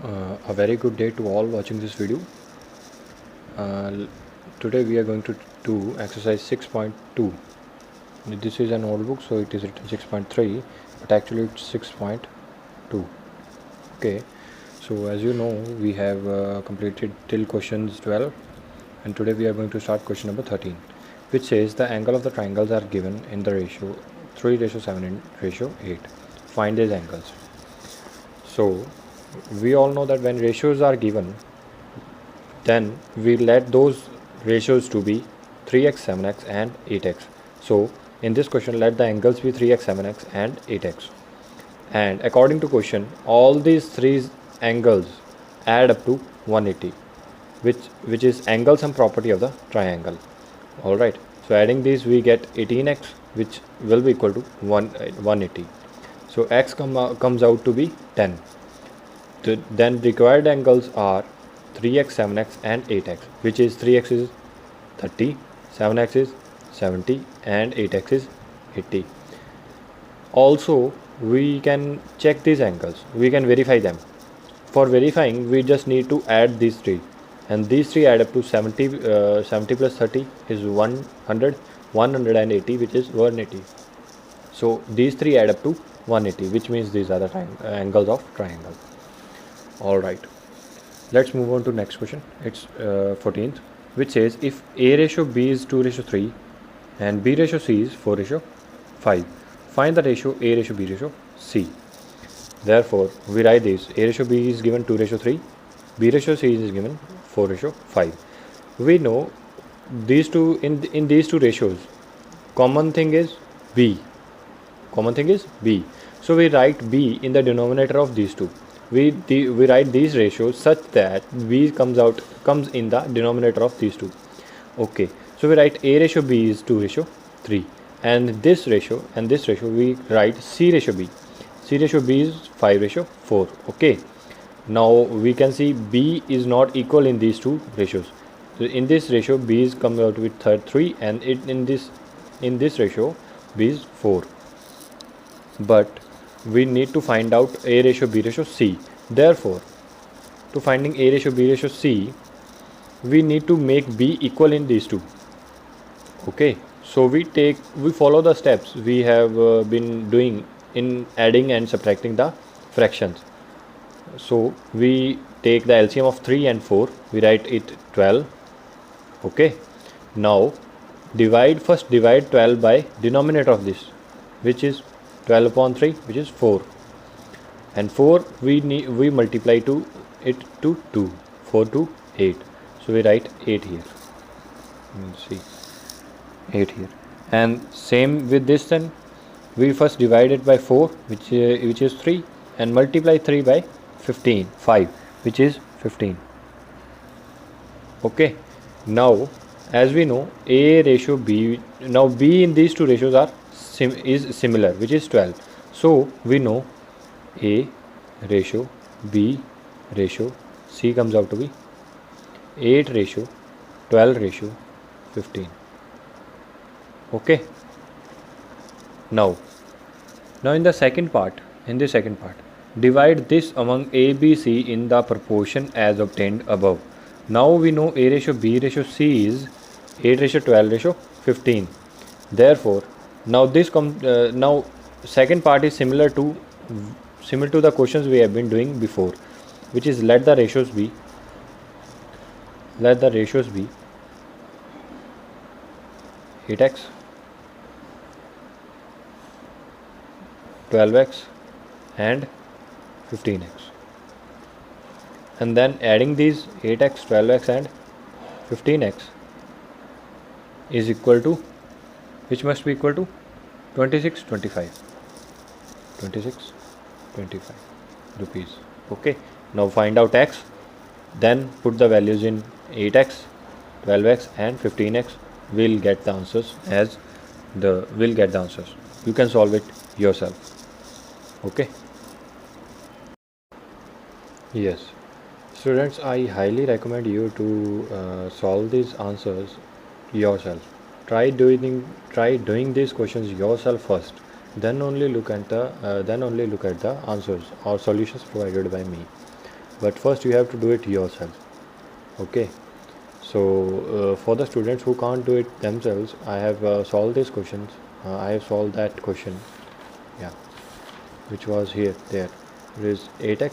A very good day to all watching this video. Today we are going to do exercise 6.2. This is an old book, so it is written 6.3, but actually it's 6.2. Okay, so as you know, we have completed till questions 12, and today we are going to start question number 13, which says the angle of the triangles are given in the ratio 3:7 and ratio 8. Find these angles. So we all know that when ratios are given, then we let those ratios to be 3x, 7x and 8x. So in this question, let the angles be 3x, 7x and 8x. And according to question, all these three angles add up to 180, which is angle sum property of the triangle. Alright, so adding these we get 18x, which will be equal to 180. So x comes out to be 10. Then required angles are 3x, 7x and 8x, which is 3x is 30, 7x is 70 and 8x is 80. Also, we can check these angles, we can verify them. For verifying, we just need to add these three, and these three add up to 70 plus 30 is 100, 180 which is 180. So these three add up to 180, which means these are the angles of triangle. Alright, let's move on to next question. It's 14th, which says if A ratio B is 2:3 and B ratio C is 4:5, find the ratio A ratio B ratio C. Therefore, we write this: A ratio B is given 2:3, B ratio C is given 4:5. We know these two, in these two ratios, common thing is B. So we write B in the denominator of these two. We write these ratios such that B comes in the denominator of these two. Okay, so we write A ratio B is 2:3, and this ratio we write C ratio B. C ratio B is 5:4. Okay, now we can see B is not equal in these two ratios. So in this ratio B is coming out with 3, and in this ratio B is 4. But we need to find out A ratio B ratio C. Therefore, to finding A ratio B ratio C, we need to make B equal in these two. Okay, so we follow the steps we have been doing in adding and subtracting the fractions. So we take the LCM of 3 and 4, we write it 12. Okay, now first divide 12 by denominator of this, which is 12 upon 3, which is 4, and 4 we multiply to it to 2, 4 to 8, so we write 8 here. Let's see, 8 here. And same with this, then we first divide it by 4, which is 3, and multiply 3 by 5, which is 15. Okay, now as we know A ratio B, now B in these two ratios are is similar, which is 12. So we know A ratio B ratio C comes out to be 8 ratio 12 ratio 15. Okay, now in this second part, divide this among A, B, C in the proportion as obtained above. Now we know A ratio B ratio C is 8 ratio 12 ratio 15. Therefore, now this now second part is similar to the questions we have been doing before, which is let the ratios be 8x, 12x and 15x, and then adding these 8x, 12x and 15x is equal to, which must be equal to 2625 rupees. Okay, now find out x, then put the values in 8x, 12x and 15x. We'll get the answers you can solve it yourself. Okay, yes students, I highly recommend you to solve these answers yourself. Try doing these questions yourself first, then only look at the answers or solutions provided by me. but first you have to do it yourself. Okay, so for the students who can't do it themselves, I have solved these questions. I have solved that question, yeah, which was here. There it is 8x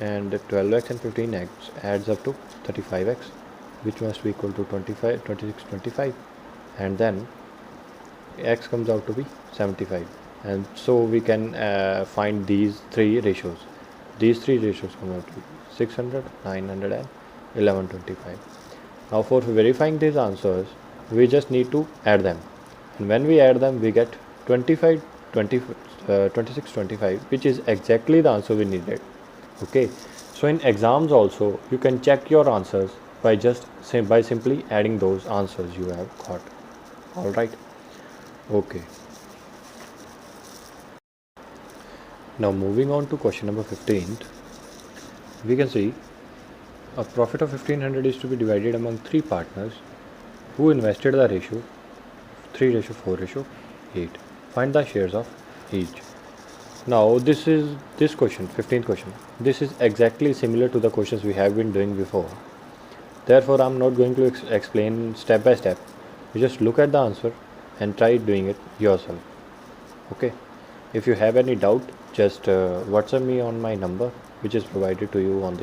and 12x and 15x adds up to 35x, which must be equal to 25, 26, 25, and then x comes out to be 75. And so we can find these three ratios. These three ratios come out to be 600, 900 and 1125. Now for verifying these answers, we just need to add them, and when we add them we get 25, 20, 26, 25, which is exactly the answer we needed. Okay, so in exams also you can check your answers by just by simply adding those answers you have got. All right, okay. Now moving on to question number 15, we can see a profit of 1500 is to be divided among three partners who invested the ratio 3:4:8. Find the shares of each. Now this question, 15th question. This is exactly similar to the questions we have been doing before. Therefore, I am not going to explain step by step. You just look at the answer and try doing it yourself. Okay. If you have any doubt, just WhatsApp me on my number, which is provided to you on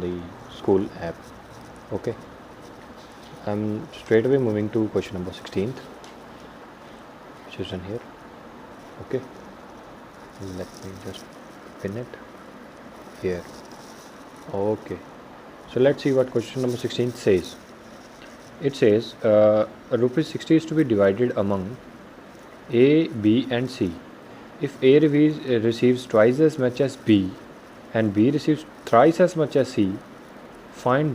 the school app. Okay. I'm straight away moving to question number 16th, which is done here. Okay. Let me just pin it here. Okay. So let's see what question number 16 says. It says rupees 60 is to be divided among A, B and C. If A receives twice as much as B and B receives thrice as much as C, find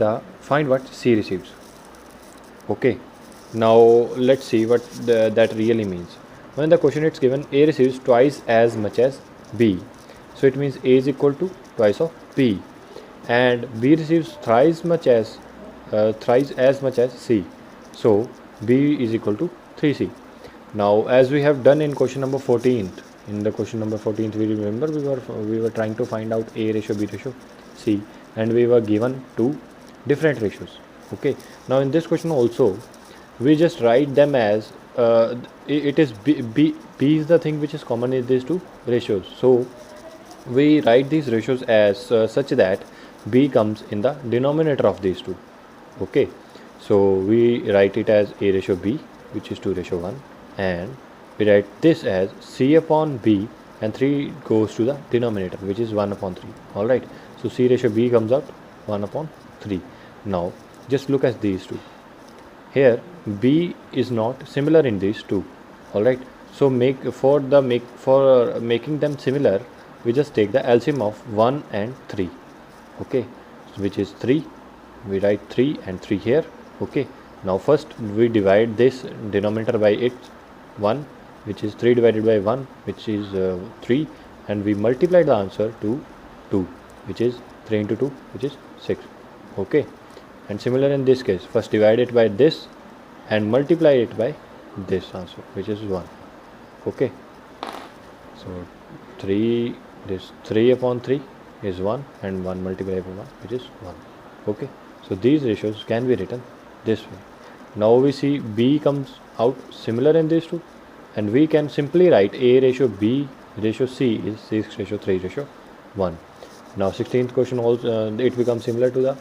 what C receives. Okay. Now let's see what that really means. When the question is given A receives twice as much as B, so it means A is equal to twice of B, and B receives thrice as much as C, so B is equal to 3C. Now as we have done in question number 14, in the question number 14 we remember we were trying to find out A ratio, B ratio, C, and we were given two different ratios. Okay, now in this question also we just write them as it is B is the thing which is common in these two ratios, so we write these ratios as such that B comes in the denominator of these two. Okay, so we write it as A ratio B, which is 2:1, and we write this as C upon B, and 3 goes to the denominator, which is 1/3. Alright, so C ratio B comes out 1/3. Now just look at these two. Here B is not similar in these two. Alright, so for making them similar, we just take the LCM of 1 and 3. Okay, so which is 3. We write 3 and 3 here. Okay, now first we divide this denominator by its 1, which is 3 divided by 1, which is 3, and we multiply the answer to 2, which is 3 into 2, which is 6. Okay, and similar in this case, first divide it by this and multiply it by this answer, which is 1. Okay, so 3/3 is 1, and 1 multiplied by 1, which is 1. Okay, so these ratios can be written this way. Now we see B comes out similar in these two, and we can simply write A ratio B ratio C is 6:3:1. Now 16th question also it becomes similar to the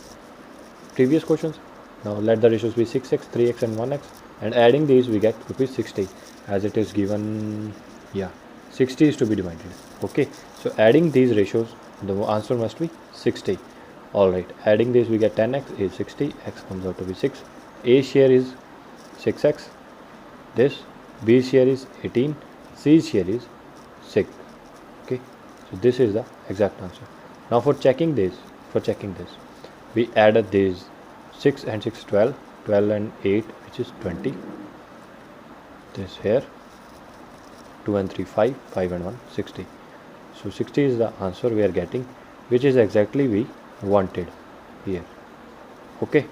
previous questions. Now let the ratios be 6x, 3x and 1x, and adding these we get rupees 60, as it is given. Yeah, 60 is to be divided. Okay, so adding these ratios, the answer must be 60. Alright, adding this we get 10x is 60, x comes out to be 6, A share is 6x, this, B share is 18, C share is 6. Okay, so this is the exact answer. Now for checking this, we added these 6 and 6 12, 12 and 8, which is 20, this here 2 and 3 5, 5 and 1 60. So 60 is the answer we are getting, which is exactly we wanted here. Okay,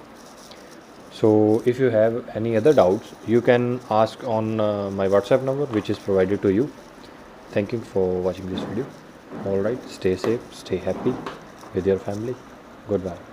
so if you have any other doubts, you can ask on my WhatsApp number, which is provided to you. Thank you for watching this video. Alright, stay safe, stay happy, with your family. Goodbye.